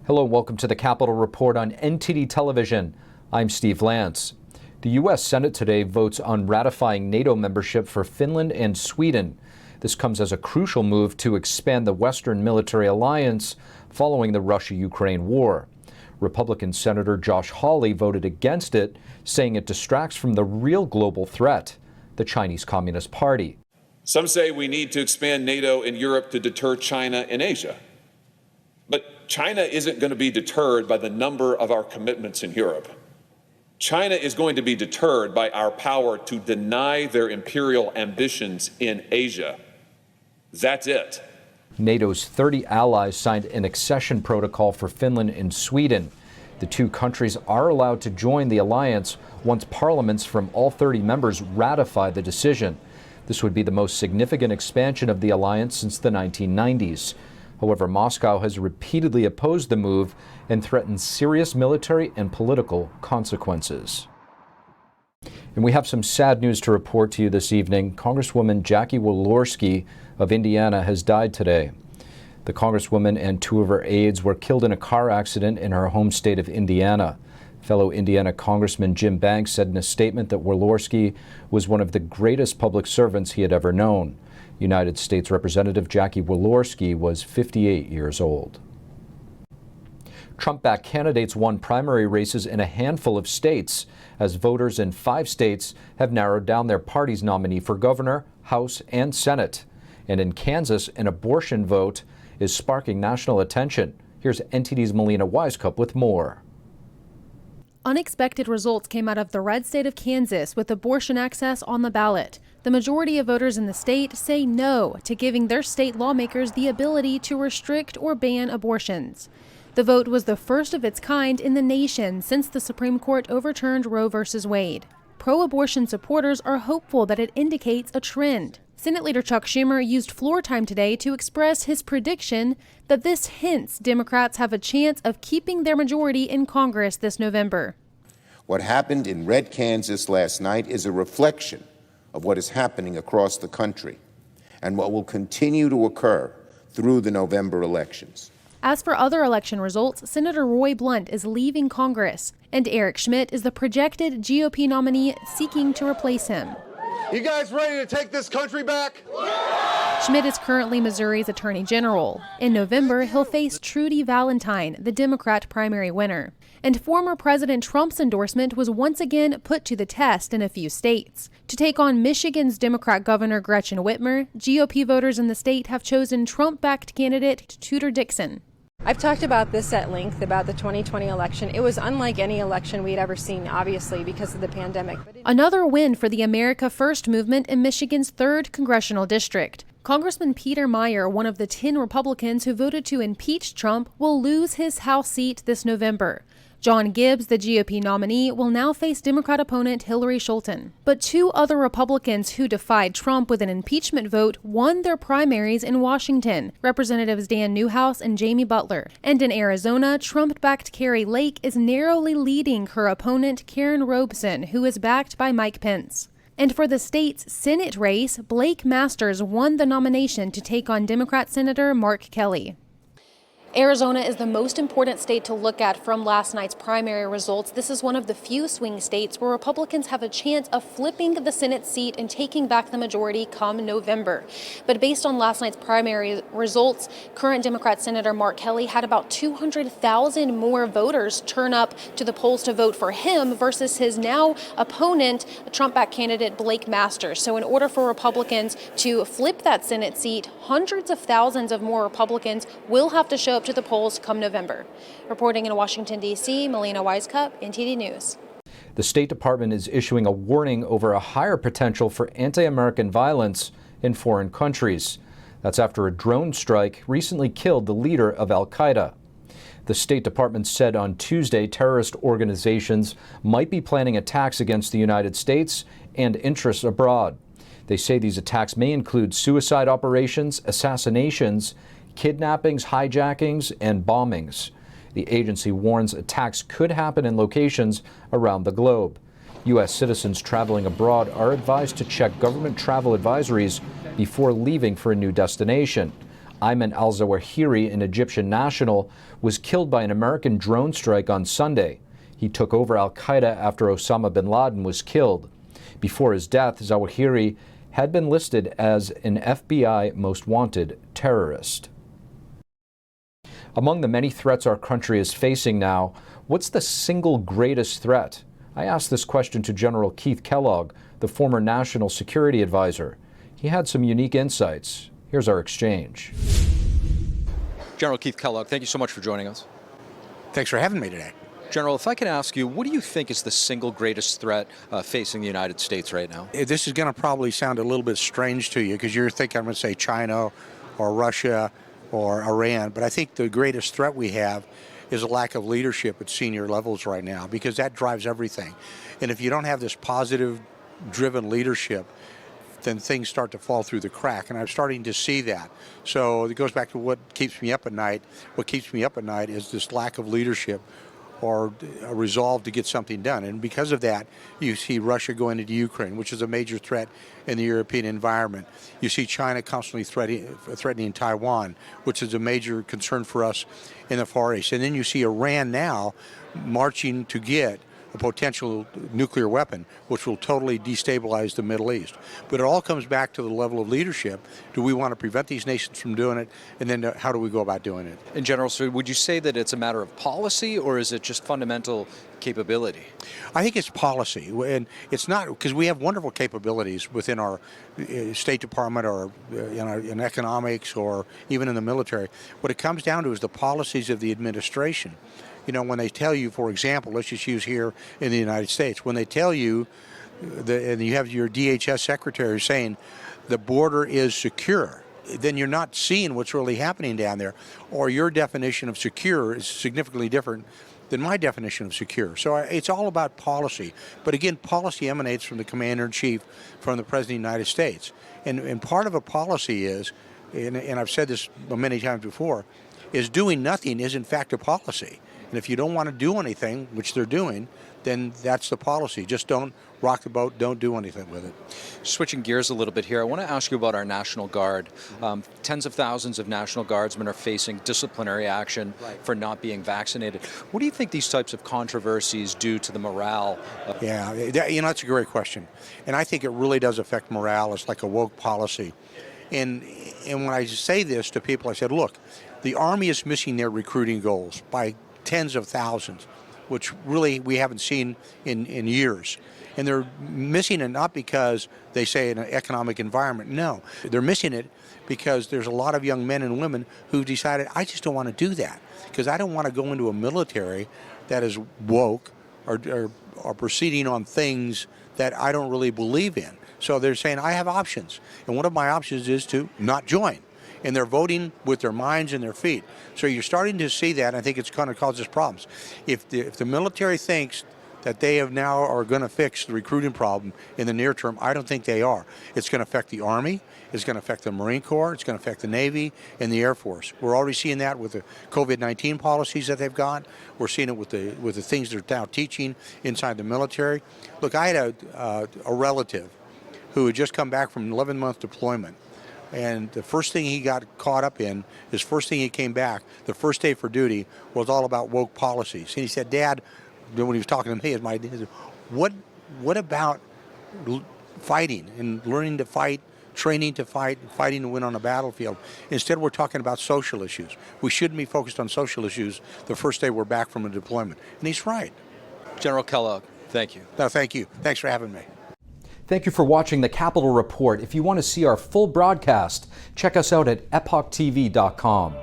Hello, welcome to the Capitol Report on NTD Television. I'm Steve Lance. The U.S. Senate today votes on ratifying NATO membership for Finland and Sweden. This comes as a crucial move to expand the Western military alliance following the Russia-Ukraine war. Republican Senator Josh Hawley voted against it, saying it distracts from the real global threat, the Chinese Communist Party. Some say we need to expand NATO in Europe to deter China in Asia. But China isn't going to be deterred by the number of our commitments in Europe. China is going to be deterred by our power to deny their imperial ambitions in Asia. That's it. NATO's 30 allies signed an accession protocol for Finland and Sweden. The two countries are allowed to join the alliance once parliaments from all 30 members ratify the decision. This would be the most significant expansion of the alliance since the 1990s. However, Moscow has repeatedly opposed the move and threatened serious military and political consequences. And we have some sad news to report to you this evening. Congresswoman Jackie Walorski of Indiana has died today. The Congresswoman and two of her aides were killed in a car accident in her home state of Indiana. Fellow Indiana Congressman Jim Banks said in a statement that Walorski was one of the greatest public servants he had ever known. United States Representative Jackie Walorski was 58 years old. Trump-backed candidates won primary races in a handful of states, as voters in 5 states have narrowed down their party's nominee for governor, House, and Senate. And in Kansas, an abortion vote is sparking national attention. Here's NTD's Melina Wisecup with more. Unexpected results came out of the red state of Kansas with abortion access on the ballot. The majority of voters in the state say no to giving their state lawmakers the ability to restrict or ban abortions. The vote was the first of its kind in the nation since the Supreme Court overturned Roe v. Wade. Pro-abortion supporters are hopeful that it indicates a trend. Senate Leader Chuck Schumer used floor time today to express his prediction that this hints Democrats have a chance of keeping their majority in Congress this November. What happened in Red Kansas last night is a reflection of what is happening across the country and what will continue to occur through the November elections. As for other election results, Senator Roy Blunt is leaving Congress, and Eric Schmitt is the projected GOP nominee seeking to replace him. You guys ready to take this country back? Schmitt is currently Missouri's Attorney General. In November, he'll face Trudy Valentine, the Democrat primary winner. And former President Trump's endorsement was once again put to the test in a few states. To take on Michigan's Democrat Governor Gretchen Whitmer, GOP voters in the state have chosen Trump-backed candidate Tudor Dixon. I've talked about this at length, about the 2020 election. It was unlike any election we'd ever seen, obviously, because of the pandemic. Another win for the America First movement in Michigan's 3rd congressional district. Congressman Peter Meijer, one of the 10 Republicans who voted to impeach Trump, will lose his House seat this November. John Gibbs, the GOP nominee, will now face Democrat opponent Hillary Scholten. But 2 other Republicans who defied Trump with an impeachment vote won their primaries in Washington, Representatives Dan Newhouse and Jamie Butler. And in Arizona, Trump-backed Carrie Lake is narrowly leading her opponent Karen Robeson, who is backed by Mike Pence. And for the state's Senate race, Blake Masters won the nomination to take on Democrat Senator Mark Kelly. Arizona is the most important state to look at from last night's primary results. This is one of the few swing states where Republicans have a chance of flipping the Senate seat and taking back the majority come November. But based on last night's primary results, current Democrat Senator Mark Kelly had about 200,000 more voters turn up to the polls to vote for him versus his now opponent, Trump-backed candidate Blake Masters. So in order for Republicans to flip that Senate seat, hundreds of thousands of more Republicans will have to show up to the polls come November. Reporting in Washington, D.C., Melina Wisecup, NTD News. The State Department is issuing a warning over a higher potential for anti-American violence in foreign countries. That's after a drone strike recently killed the leader of al-Qaeda. The State Department said on Tuesday terrorist organizations might be planning attacks against the United States and interests abroad. They say these attacks may include suicide operations, assassinations, kidnappings, hijackings, and bombings. The agency warns attacks could happen in locations around the globe. U.S. citizens traveling abroad are advised to check government travel advisories before leaving for a new destination. Ayman al-Zawahiri, an Egyptian national, was killed by an American drone strike on Sunday. He took over al-Qaeda after Osama bin Laden was killed. Before his death, Zawahiri had been listed as an FBI most wanted terrorist. Among the many threats our country is facing now, what's the single greatest threat? I asked this question to General Keith Kellogg, the former National Security Advisor. He had some unique insights. Here's our exchange. General Keith Kellogg, thank you so much for joining us. Thanks for having me today. General, if I can ask you, what do you think is the single greatest threat facing the United States right now? This is going to probably sound a little bit strange to you because you're thinking I'm going to say China or Russia or Iran, but I think the greatest threat we have is a lack of leadership at senior levels right now, because that drives everything. And if you don't have this positive, driven leadership, then things start to fall through the crack, and I'm starting to see that. So it goes back to what keeps me up at night. What keeps me up at night is this lack of leadership or a resolve to get something done. And because of that, you see Russia going into Ukraine, which is a major threat in the European environment. You see China constantly threatening Taiwan, which is a major concern for us in the Far East. And then you see Iran now marching to get a potential nuclear weapon, which will totally destabilize the Middle East. But it all comes back to the level of leadership. Do we want to prevent these nations from doing it? And then how do we go about doing it? In general, so would you say that it's a matter of policy, or is it just fundamental capability? I think it's policy, and it's not, because we have wonderful capabilities within our State Department or in economics or even in the military. What it comes down to is the policies of the administration. You know, when they tell you, for example, let's just use here in the United States, when they tell you, and you have your DHS secretary saying the border is secure, then you're not seeing what's really happening down there, or your definition of secure is significantly different than my definition of secure. So it's all about policy. But again, policy emanates from the Commander-in-Chief, from the President of the United States. And part of a policy is, and I've said this many times before, is doing nothing is in fact a policy. And if you don't want to do anything, which they're doing, then that's the policy. Just don't rock the boat, don't do anything with it. Switching gears a little bit here, I want to ask you about our National Guard. Tens of thousands of National Guardsmen are facing disciplinary action for not being vaccinated. What do you think these types of controversies do to the morale? Yeah, that's a great question. And I think it really does affect morale. It's like a woke policy. And when I say this to people, I said, look, the Army is missing their recruiting goals by tens of thousands, which really we haven't seen in years. And they're missing it not because they say in an economic environment. No, they're missing it because there's a lot of young men and women who've decided, I just don't want to do that, because I don't want to go into a military that is woke or proceeding on things that I don't really believe in. So they're saying, I have options. And one of my options is to not join. And they're voting with their minds and their feet. So you're starting to see that, and I think it's going to cause us problems. If the military thinks that they have now are going to fix the recruiting problem in the near term, I don't think they are. It's going to affect the Army, it's going to affect the Marine Corps, it's going to affect the Navy and the Air Force. We're already seeing that with the COVID-19 policies that they've got. We're seeing it with the things they're now teaching inside the military. Look, I had a relative who had just come back from an 11-month deployment. And the first thing he got caught up in, his first thing he came back, the first day for duty, was all about woke policies. And he said, Dad, when he was talking to me, he said, what about fighting and learning to fight, training to fight, fighting to win on a battlefield? Instead, we're talking about social issues. We shouldn't be focused on social issues the first day we're back from a deployment. And he's right. General Kellogg, thank you. No, thank you. Thanks for having me. Thank you for watching the Capitol Report. If you want to see our full broadcast, check us out at epochtv.com.